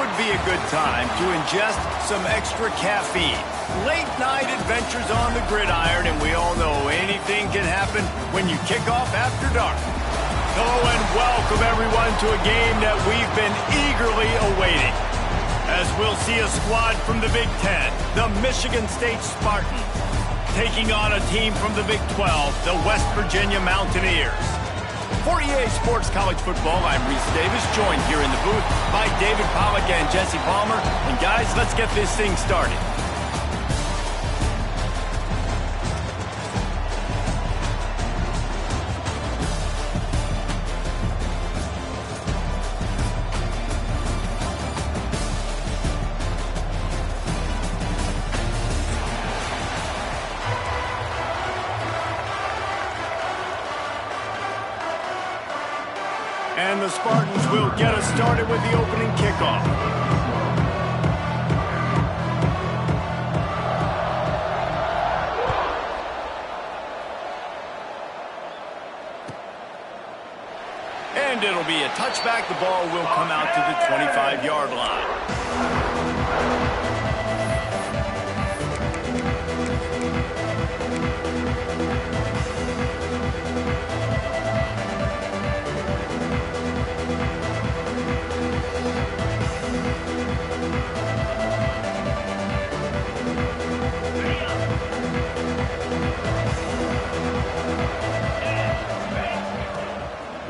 would be a good time to ingest some extra caffeine. Late-night adventures on the gridiron, and we all know anything can happen when you kick off after dark. Hello and welcome, everyone, to a game that we've been eagerly awaiting. As we'll see a squad from the Big Ten, the Michigan State Spartans, taking on a team from the Big 12, the West Virginia Mountaineers. For EA Sports College Football, I'm Reese Davis, joined here in the booth by David Pollack and Jesse Palmer. And guys, let's get this thing started. And the Spartans will get us started with the opening kickoff. And it'll be a touchback. The ball will come out to the 25-yard line.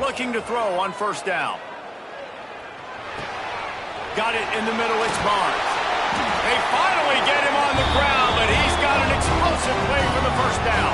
Looking to throw on first down. Got it in the middle, it's Barnes. They finally get him on the ground, but he's got an explosive play for the first down.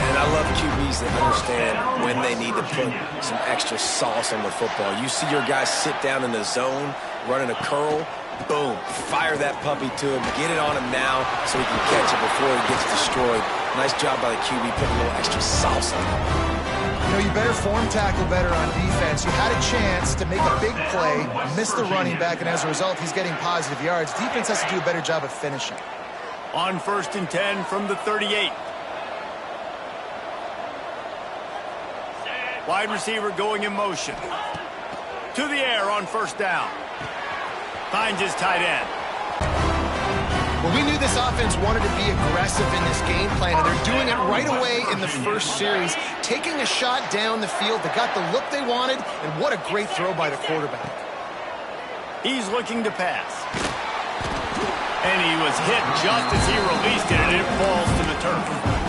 And I love QBs that understand when they need to put some extra sauce on the football. You see your guys sit down in the zone, running a curl, boom, fire that puppy to him, get it on him now so he can catch it before he gets destroyed. Nice job by the QB putting a little extra sauce on it. You know, you better form tackle better on defense. You had a chance to make a big play, miss the running back, and as a result, he's getting positive yards. Defense has to do a better job of finishing. On 1st and 10 from the 38. Wide receiver going in motion. To the air on first down. Finds his tight end. Well, we knew this offense wanted to be aggressive in this game plan, and they're doing it right away in the first series, taking a shot down the field. They got the look they wanted, and what a great throw by the quarterback. He's looking to pass. And he was hit just as he released it, and it falls to the turf.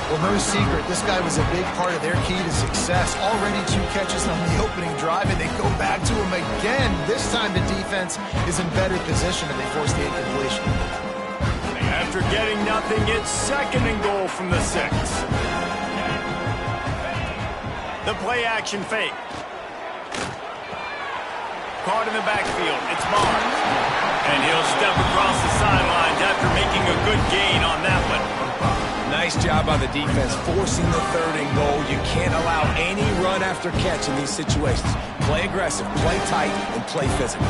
Well, no secret, this guy was a big part of their key to success. Already 2 catches on the opening drive, and they go back to him again. This time the defense is in better position, and they force the incompletion. After getting nothing, it's 2nd and goal from the 6. The play-action fake. Caught in the backfield, it's Barnes. And he'll step across the sidelines after making a good gain on that one. Nice job by the defense, forcing the 3rd and goal. You can't allow any run after catch in these situations. Play aggressive, play tight, and play physical.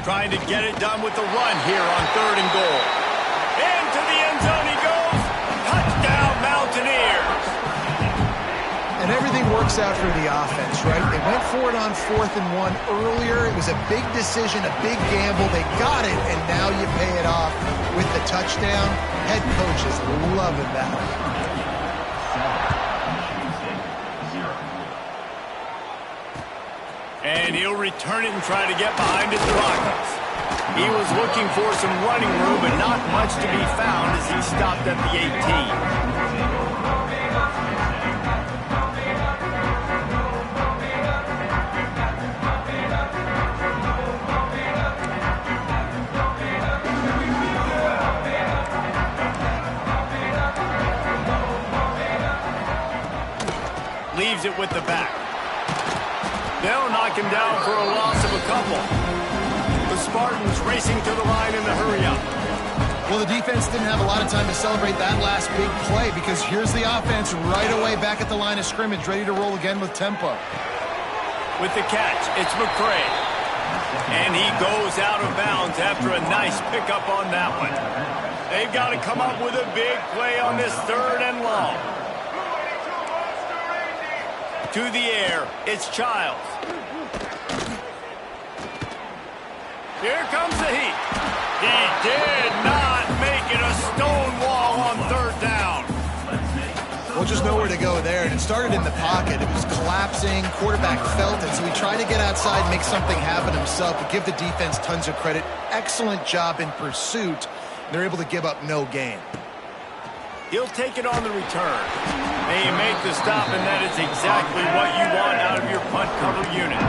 Trying to get it done with the run here on 3rd and goal. Into the end zone he goes. Touchdown, Mountaineers. And everything works out for the offense, right? They went for it on 4th and 1 earlier. It was a big decision, a big gamble. They got it, and now you pay it off with the touchdown. Head coach is loving that. And he'll return it and try to get behind his blockers. He was looking for some running room, but not much to be found as he stopped at the 18. Leaves it with the back. They'll knock him down for a loss of a couple. The Spartans racing to the line in the hurry-up. Well, the defense didn't have a lot of time to celebrate that last big play because here's the offense right away back at the line of scrimmage, ready to roll again with tempo. With the catch, it's McCray. And he goes out of bounds after a nice pickup on that one. They've got to come up with a big play on this 3rd and long. To the air, it's Childs. Here comes the heat. He did not make it a stone wall on 3rd down. Well, just nowhere to go there, and it started in the pocket. It was collapsing. Quarterback felt it, so he tried to get outside, make something happen himself, but give the defense tons of credit. Excellent job in pursuit. They're able to give up no gain. He'll take it on the return. They make the stop, and that is exactly what you want out of your punt cover unit.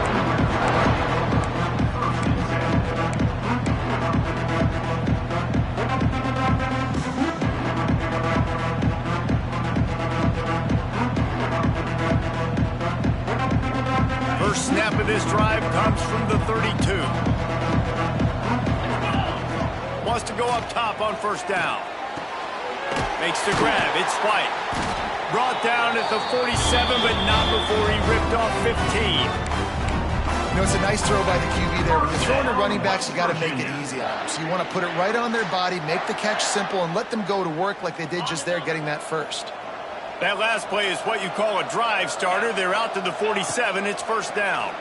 First snap of this drive comes from the 32. Wants to go up top on 1st down. Makes the grab. It's White. Brought down at the 47, but not before he ripped off 15. You know, it's a nice throw by the QB there. When you're throwing to running backs, you got to make it easy on them. So you want to put it right on their body, make the catch simple, and let them go to work like they did just there, getting that first. That last play is what you call a drive starter. They're out to the 47. It's 1st down.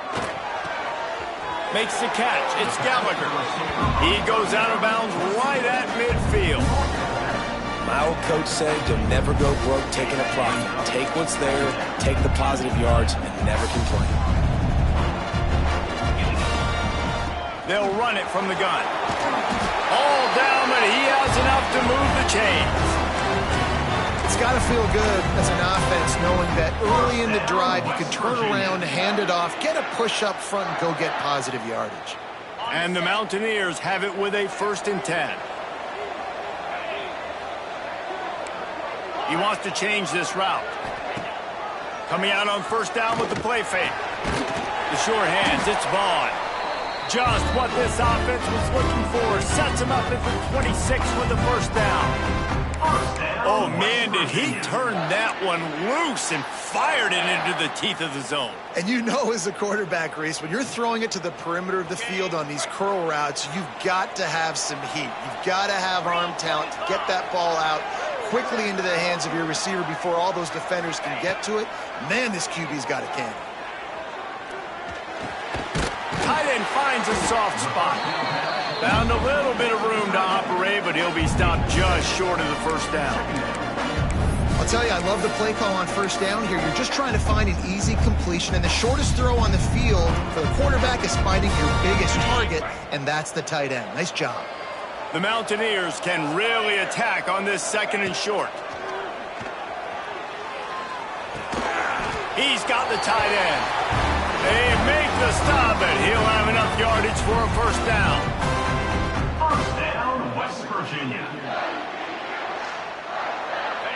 Makes the catch. It's Gallagher. He goes out of bounds right at midfield. My old coach said you'll never go broke taking a profit. Take what's there, take the positive yards, and never complain. They'll run it from the gun. All down, but he has enough to move the chains. It's got to feel good as an offense knowing that early in the drive you can turn around, hand it off, get a push up front, and go get positive yardage. And the Mountaineers have it with a 1st and 10. He wants to change this route. Coming out on 1st down with the play fake. The short hands, it's Vaughn. Just what this offense was looking for. Sets him up at the 26 with the 1st down. Oh, man, did he turn that one loose and fired it into the teeth of the zone. And you know as a quarterback, Reese, when you're throwing it to the perimeter of the field on these curl routes, you've got to have some heat. You've got to have arm talent to get that ball out quickly into the hands of your receiver before all those defenders can get to it. Man, this QB's got a cannon. Tight end finds a soft spot. Found a little bit of room to operate, but he'll be stopped just short of the 1st down. I'll tell you, I love the play call on 1st down here. You're just trying to find an easy completion, and the shortest throw on the field for the quarterback is finding your biggest target, and that's the tight end. Nice job. The Mountaineers can really attack on this 2nd and short. He's got the tight end. They make the stop, and he'll have enough yardage for a 1st down. 1st down, West Virginia.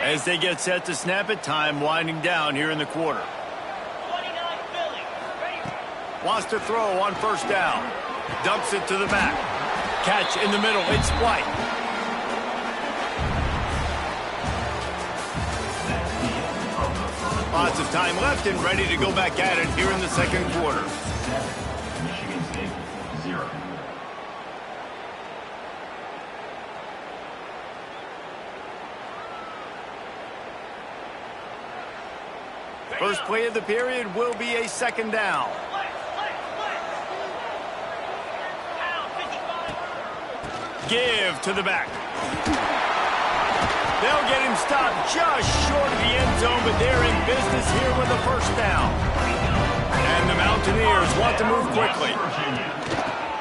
As they get set to snap it, time winding down here in the quarter. Wants to throw on 1st down. Dumps it to the back. Catch in the middle. It's White. Lots of time left and ready to go back at it here in the 2nd quarter. Michigan State, 0. First play of the period will be a 2nd down. Give to the back. They'll get him stopped just short of the end zone, but they're in business here with the 1st down. And the Mountaineers want to move quickly.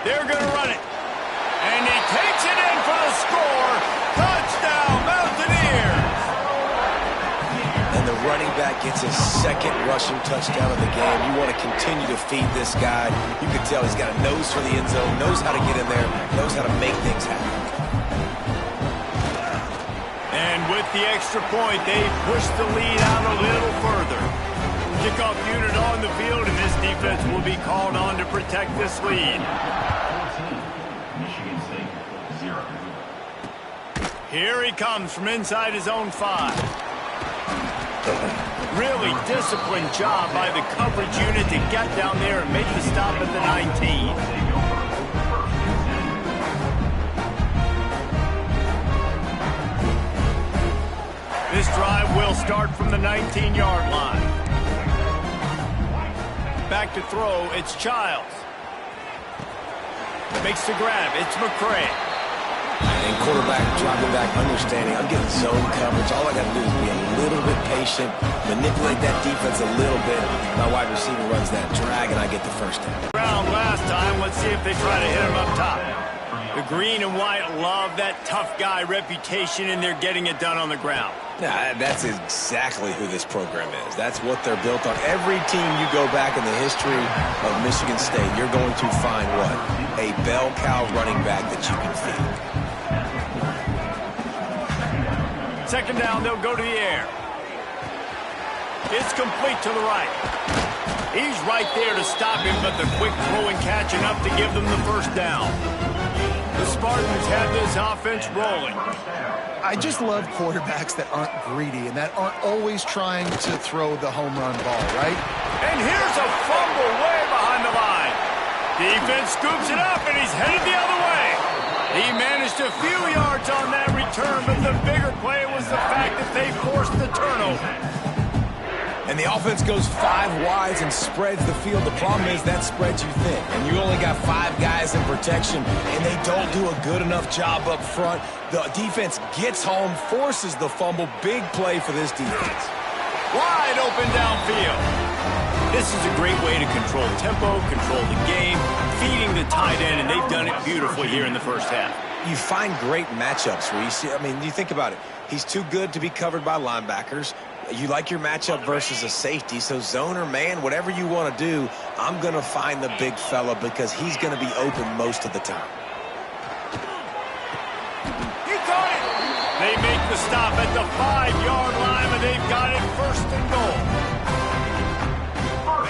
They're going to run it. And he takes it in for the score. Touchdown, Mountaineers! And the running back gets his 2nd rushing touchdown of the game. You want to continue to feed this guy. You can tell he's got a nose for the end zone, knows how to get in there, knows how to make things happen. And with the extra point, they push the lead out a little further. Kickoff unit on the field, and this defense will be called on to protect this lead. 14, Michigan State, 0. Here he comes from inside his own 5. Really disciplined job by the coverage unit to get down there and make the stop at the 19. This drive will start from the 19-yard line. Back to throw, it's Childs. Makes the grab, it's McCray. And quarterback dropping back, understanding I'm getting zone coverage. All I got to do is be a little bit patient, manipulate that defense a little bit. My wide receiver runs that drag, and I get the first down. Round last time, let's see if they try to hit him up top. The green and white love that tough guy reputation, and they're getting it done on the ground. Yeah, that's exactly who this program is. That's what they're built on. Every team you go back in the history of Michigan State, you're going to find what? A bell cow running back that you can feed. Second down, they'll go to the air. It's complete to the right. He's right there to stop him, but the quick throw and catch enough to give them the first down. The Spartans have this offense rolling. I just love quarterbacks that aren't greedy and that aren't always trying to throw the home run ball, right? And here's a fumble way behind the line. Defense scoops it up, and he's headed the other way. He managed a few yards on that return, but the bigger play was the fact that they forced the turnover. And the offense goes 5 wides and spreads the field. The problem is that spreads you thin. And you only got 5 guys in protection, and they don't do a good enough job up front. The defense gets home, forces the fumble. Big play for this defense. Wide open downfield. This is a great way to control tempo, control the game, feeding the tight end, and they've done it beautifully here in the first half. You find great matchups where you see, I mean, you think about it. He's too good to be covered by linebackers. You like your matchup versus a safety, so zone or man, whatever you want to do, I'm going to find the big fella because he's going to be open most of the time. He caught it! They make the stop at the 5-yard line, and they've got it first and goal.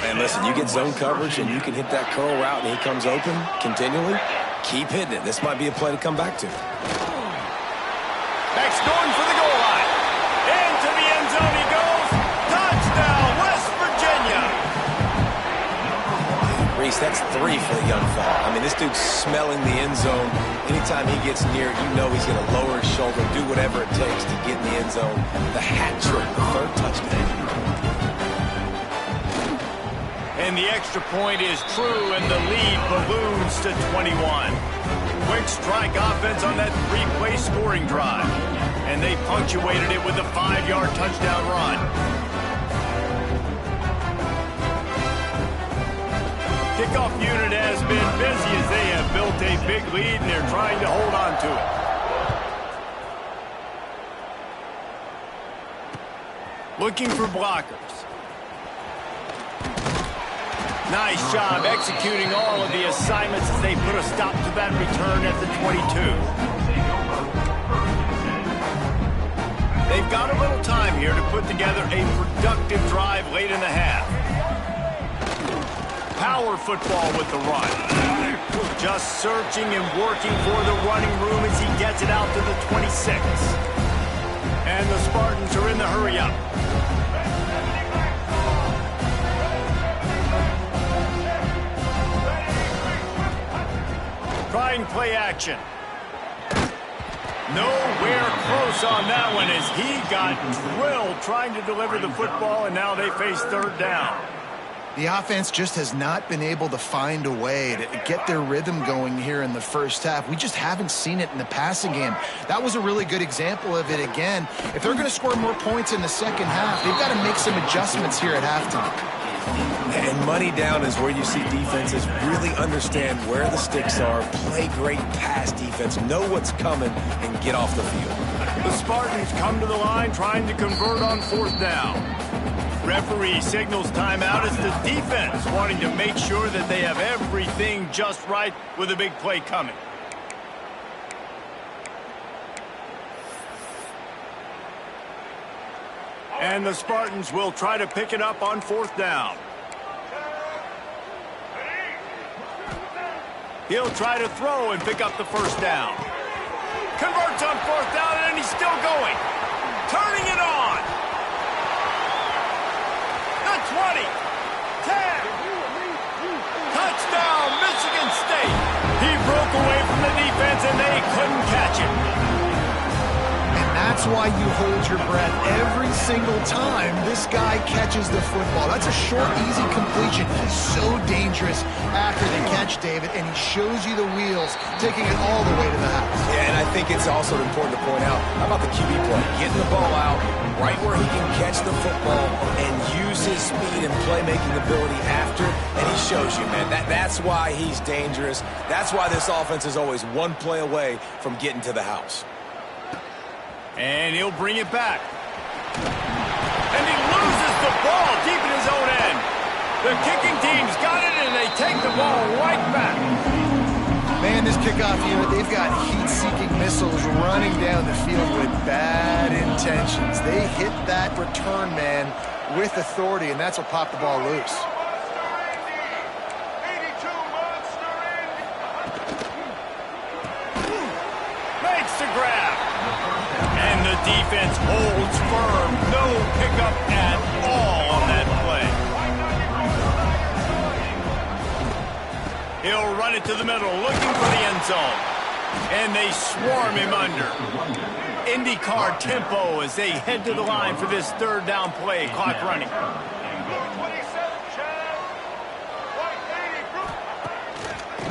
And listen, you get zone coverage and you can hit that curl route and he comes open continually, keep hitting it. This might be a play to come back to. Max going for the goal line. Into the end zone he goes. Touchdown, West Virginia. Reese, that's 3 for the young fella. I mean, this dude's smelling the end zone. Anytime he gets near it, you know he's going to lower his shoulder, do whatever it takes to get in the end zone. The hat trick, the 3rd touchdown. And the extra point is true, and the lead balloons to 21. Quick strike offense on that 3-play scoring drive. And they punctuated it with a 5-yard touchdown run. Kickoff unit has been busy as they have built a big lead, and they're trying to hold on to it. Looking for blockers. Nice job executing all of the assignments as they put a stop to that return at the 22. They've got a little time here to put together a productive drive late in the half. Power football with the run. Just searching and working for the running room as he gets it out to the 26. And the Spartans are in the hurry-up. Trying play action. Nowhere close on that one as he got drilled trying to deliver the football, and now they face 3rd down. The offense just has not been able to find a way to get their rhythm going here in the first half. We just haven't seen it in the passing game. That was a really good example of it again. If they're going to score more points in the second half, they've got to make some adjustments here at halftime. And money down is where you see defenses really understand where the sticks are, play great pass defense, know what's coming, and get off the field. The Spartans come to the line trying to convert on 4th down. Referee signals timeout as the defense wanting to make sure that they have everything just right with a big play coming. And the Spartans will try to pick it up on 4th down. He'll try to throw and pick up the first down. Converts on 4th down, and he's still going. Turning it on. The 20. 10. Touchdown, Michigan State. He broke away from the defense, and they couldn't catch him. And that's why you hold your breath every single time this guy catches the football. That's a short, easy completion. He's so dangerous after the catch, David, and he shows you the wheels, taking it all the way to the house. Yeah, and I think it's also important to point out, how about the QB play? Getting the ball out right where he can catch the football and use his speed and playmaking ability after, and he shows you, man. That's why he's dangerous. That's why this offense is always one play away from getting to the house. And he'll bring it back. And he loses the ball deep in his own end. The kicking team's got it, and they take the ball right back. Man, this kickoff unit, they've got heat-seeking missiles running down the field with bad intentions. They hit that return man with authority, and that's what popped the ball loose. Makes the grab. And the defense holds firm. No pickup at all on that play. He'll run it to the middle, looking for the end zone. And they swarm him under. IndyCar tempo as they head to the line for this third down play. Clock running.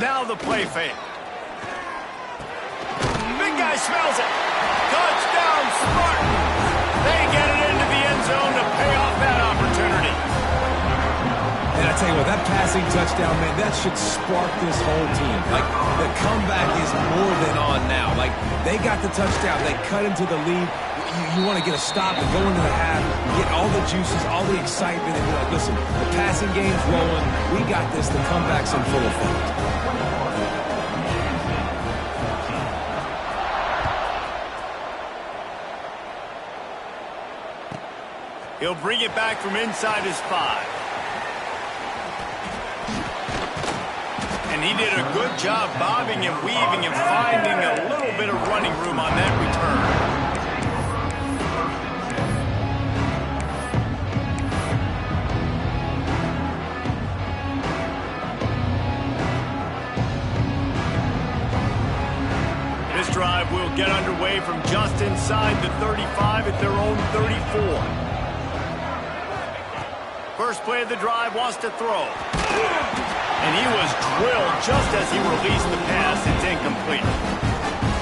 Now the play fake. Big guy smells it. Touchdown, Spartans. They get it into the end zone to pay off that opportunity. And I tell you what, that passing touchdown, man, that should spark this whole team. Like, the comeback is more than on now. Like, they got the touchdown. They cut into the lead. You want to get a stop and go into the half, get all the juices, all the excitement, and be like, listen, the passing game's rolling. We got this. The comeback's in full effect. He'll bring it back from inside his 5. And he did a good job bobbing and weaving and finding a little bit of running room on that return. This drive will get underway from just inside the 35 at their own 34. First play of the drive, wants to throw. And he was drilled just as he released the pass. It's incomplete.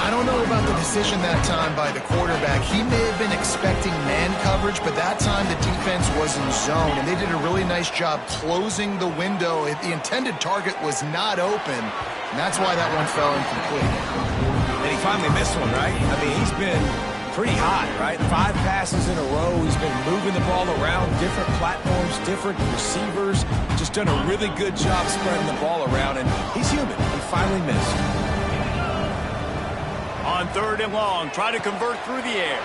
I don't know about the decision that time by the quarterback. He may have been expecting man coverage, but that time the defense was in zone, and they did a really nice job closing the window. The intended target was not open, and that's why that one fell incomplete. And he finally missed one, right? I mean, he's been pretty hot, right? 5 passes in a row. He's been moving the ball around, different platforms, different receivers. Just done a really good job spreading the ball around, and he's human. He finally missed. On 3rd and long, try to convert through the air.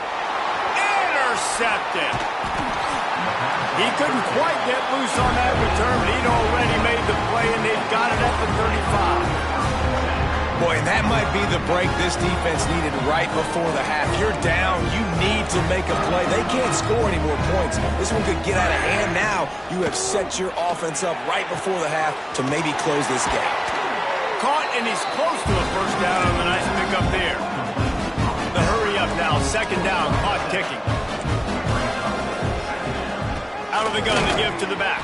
Intercepted. He couldn't quite get loose on that return, but he'd already made the play, and they've got it at the 35. Boy, and that might be the break this defense needed right before the half. You're down. You need to make a play. They can't score any more points. This one could get out of hand now. You have set your offense up right before the half to maybe close this gap. Caught, and he's close to a first down on the nice pickup there. The hurry up now. 2nd down. Clock ticking. Out of the gun to give to the back.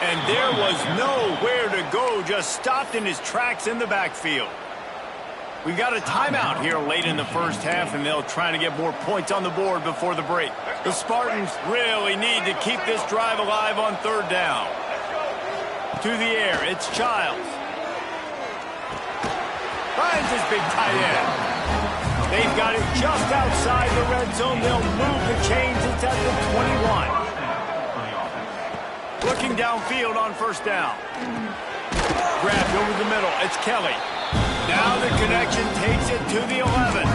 And there was nowhere to go. Just stopped in his tracks in the backfield. We've got a timeout here late in the first half, and they'll try to get more points on the board before the break. The Spartans really need to keep this drive alive on 3rd down. To the air, it's Childs. Finds his big tight end. They've got it just outside the red zone. They'll move the chains. It's at the 21. Looking downfield on 1st down. Grabbed over the middle. It's Kelly. Now the connection takes it to the 11.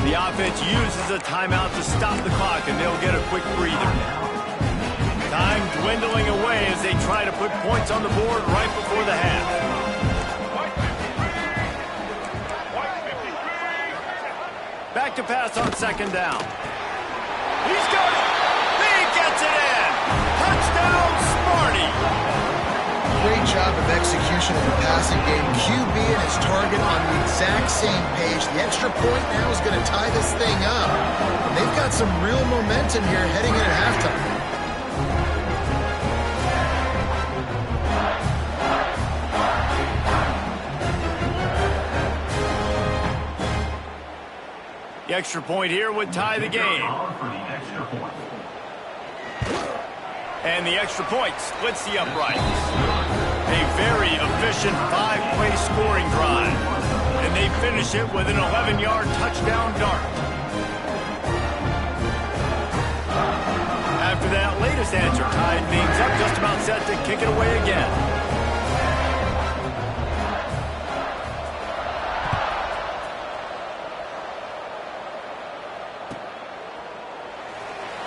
The offense uses a timeout to stop the clock, and they'll get a quick breather. Time dwindling away as they try to put points on the board right before the half. Back to pass on 2nd down. He's got it. He gets it in. Touchdown, Sparty. Great great job of execution in the passing game. QB and his target on the exact same page. The extra point now is going to tie this thing up. And they've got some real momentum here heading in at halftime. The extra point here would tie the game. And the extra point splits the uprights. A very efficient 5-play scoring drive. And they finish it with an 11-yard touchdown dart. After that latest answer tied things up, just about set to kick it away again.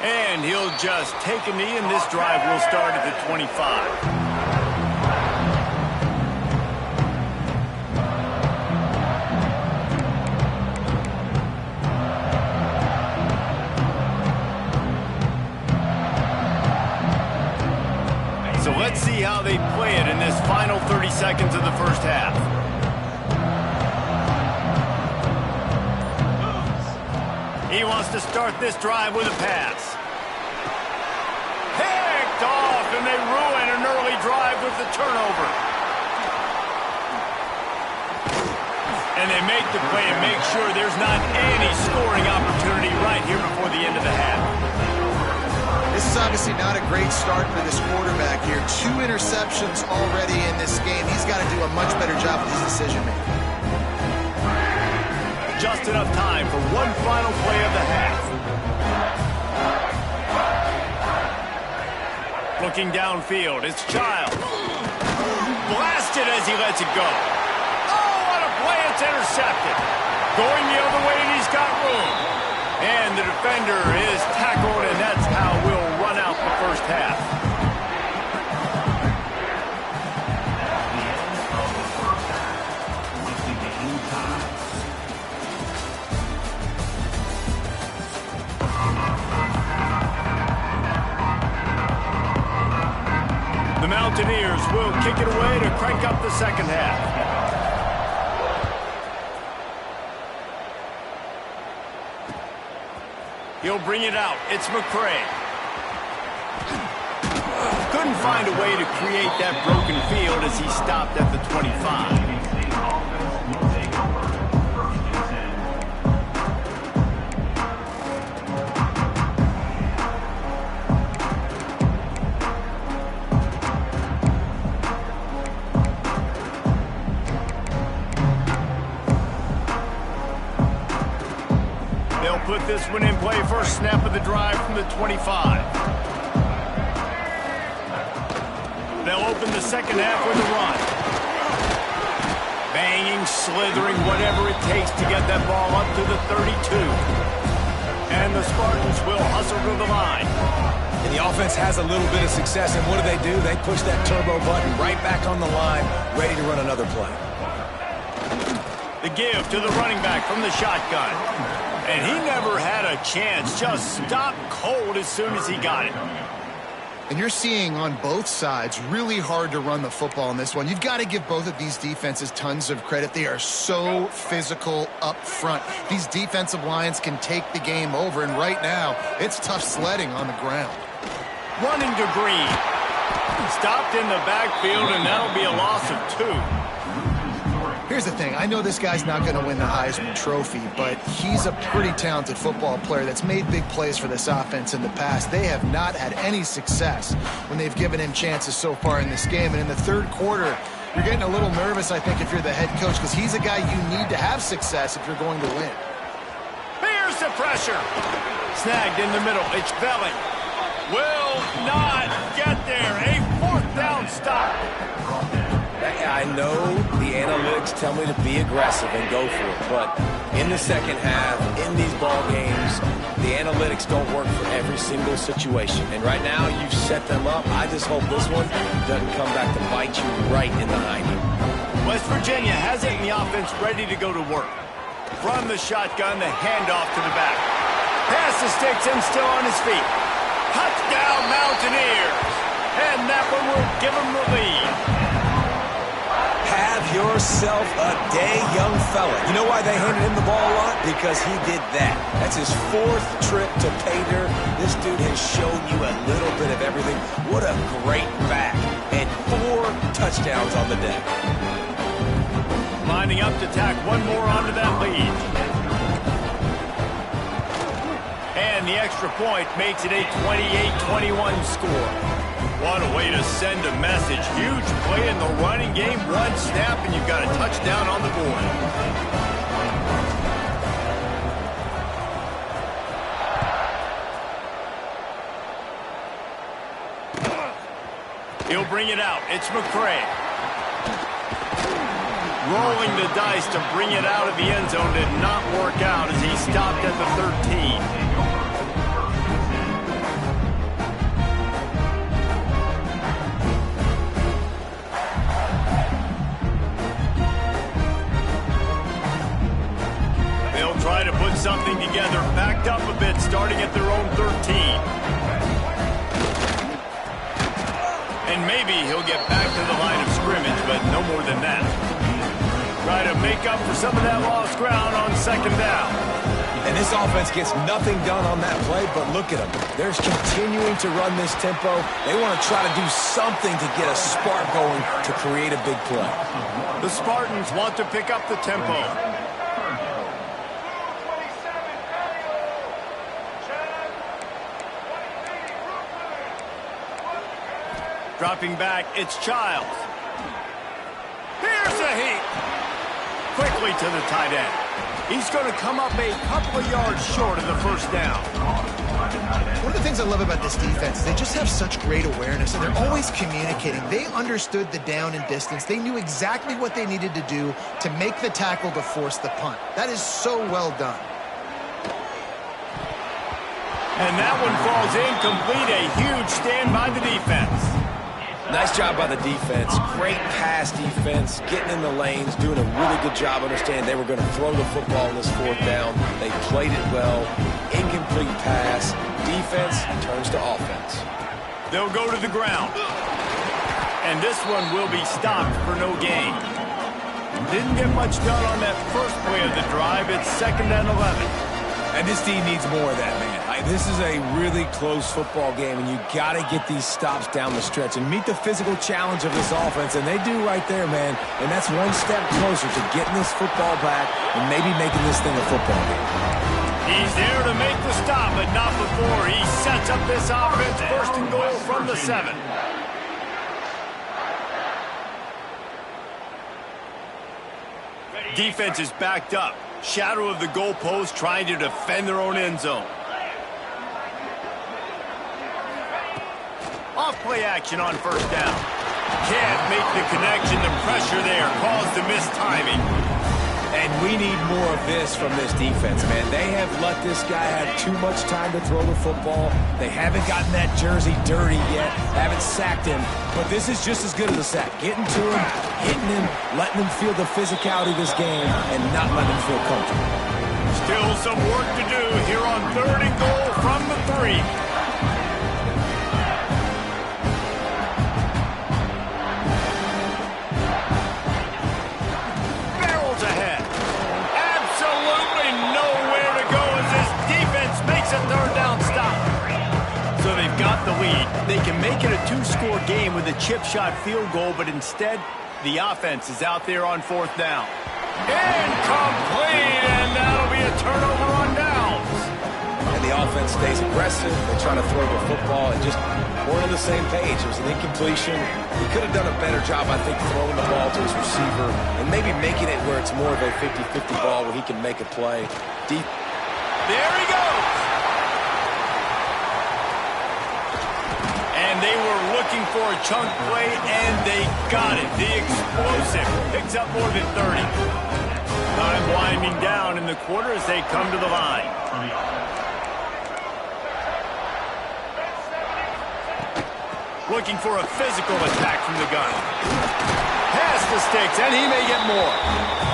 And he'll just take a knee, and this drive will start at the 25. So let's see how they play it in this final 30 seconds of the first half. He wants to start this drive with a pass. Picked off, and they ruin an early drive with the turnover. And they make the play and make sure there's not any scoring opportunity right here before the end of the half. This is obviously not a great start for this quarterback here. 2 interceptions already in this game. He's got to do a much better job with his decision-making. Just enough time for one final play of the half. Looking downfield, it's Child. Blasted as he lets it go. Oh, what a play, it's intercepted. Going the other way, and he's got room. And the defender is tackled, and that's how we'll run out the first half. The Mountaineers will kick it away to crank up the second half. He'll bring it out. It's McCray. Couldn't find a way to create that broken field as he stopped at the 25. Put this one in play. First snap of the drive from the 25. They'll open the second half with a run. Banging, slithering, whatever it takes to get that ball up to the 32. And the Spartans will hustle to the line. And the offense has a little bit of success, and what do? They push that turbo button right back on the line, ready to run another play. The give to the running back from the shotgun. And he never had a chance, just stopped cold as soon as he got it. And you're seeing on both sides really hard to run the football in this one. You've got to give both of these defenses tons of credit. They are so physical up front. These defensive lines can take the game over, and right now, it's tough sledding on the ground. Running to Green. Stopped in the backfield, and that'll be a loss of 2. Here's the thing. I know this guy's not going to win the Heisman Trophy, but he's a pretty talented football player that's made big plays for this offense in the past. They have not had any success when they've given him chances so far in this game. And in the third quarter, you're getting a little nervous, I think, if you're the head coach, because he's a guy you need to have success if you're going to win. Here's the pressure. Snagged in the middle. It's Belling. Will not get there. A 4th down stop. I know the analytics tell me to be aggressive and go for it, but in the second half, in these ball games, the analytics don't work for every single situation. And right now, you've set them up. I just hope this one doesn't come back to bite you right in the hiney. West Virginia has it in the offense ready to go to work. From the shotgun, the handoff to the back. Pass the sticks and still on his feet. Touchdown, Mountaineers. And that one will give them the lead. yourself a day, young fella. You know why they handed him the ball a lot? Because he did that. That's his 4th trip to pay dirt. This dude has shown you a little bit of everything. What a great back. And 4 touchdowns on the day. Lining up to tack one more onto that lead. And the extra point makes it a 28-21 score. What a way to send a message. Huge play in the running game. 1 snap, and you've got a touchdown on the board. He'll bring it out. It's McCray. Rolling the dice to bring it out of the end zone did not work out as he stopped at the 13. Try to put something together, backed up a bit, starting at their own 13. And maybe he'll get back to the line of scrimmage, but no more than that. Try to make up for some of that lost ground on 2nd down. And this offense gets nothing done on that play, but look at them. They're continuing to run this tempo. They want to try to do something to get a spark going to create a big play. The Spartans want to pick up the tempo. Dropping back, it's Childs. Here's a heat. Quickly to the tight end. He's going to come up a couple of yards short of the 1st down. One of the things I love about this defense is they just have such great awareness, and they're always communicating. They understood the down and distance. They knew exactly what they needed to do to make the tackle to force the punt. That is so well done. And that one falls incomplete. A huge stand by the defense. Nice job by the defense. Great pass defense, getting in the lanes, doing a really good job understanding they were going to throw the football in this 4th down. They played it well. Incomplete pass. Defense turns to offense. They'll go to the ground. And this one will be stopped for no gain. Didn't get much done on that first play of the drive. It's 2nd and 11. And this team needs more of that, man. This is a really close football game, and you got to get these stops down the stretch and meet the physical challenge of this offense, and they do right there, man. And that's 1 step closer to getting this football back and maybe making this thing a football game. He's there to make the stop, but not before he sets up this offense. 1st and goal from the 7. Defense is backed up. Shadow of the goalpost, trying to defend their own end zone. Off play action on 1st down. Can't make the connection. The pressure there caused the missed timing. And we need more of this from this defense, man. They have let this guy have too much time to throw the football. They haven't gotten that jersey dirty yet, haven't sacked him. But this is just as good as a sack. Getting to him, hitting him, letting him feel the physicality of this game, and not letting him feel comfortable. Still some work to do here on 3rd and goal from the 3. Got the lead. They can make it a 2-score game with a chip shot field goal, but instead, the offense is out there on 4th down. Incomplete, and that'll be a turnover on downs. And the offense stays aggressive. They try to throw the football and just weren't on the same page. It was an incompletion. He could have done a better job, I think, throwing the ball to his receiver and maybe making it where it's more of a 50-50 ball where he can make a play. There he goes. And they were looking for a chunk play, and they got it. The explosive picks up more than 30. Time winding down in the quarter as they come to the line. Looking for a physical attack from the gun. Past the sticks, and he may get more.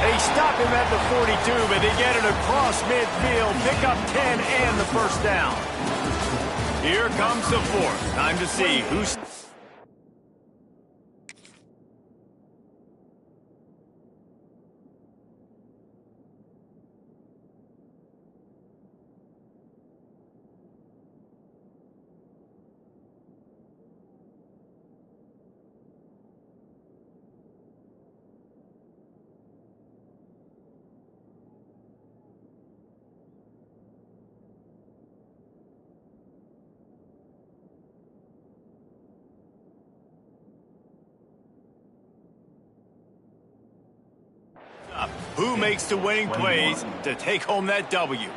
They stop him at the 42, but they get it across midfield, pick up 10 and the 1st down. Here comes the 4th. Time to see who's... who makes the winning plays to take home that W.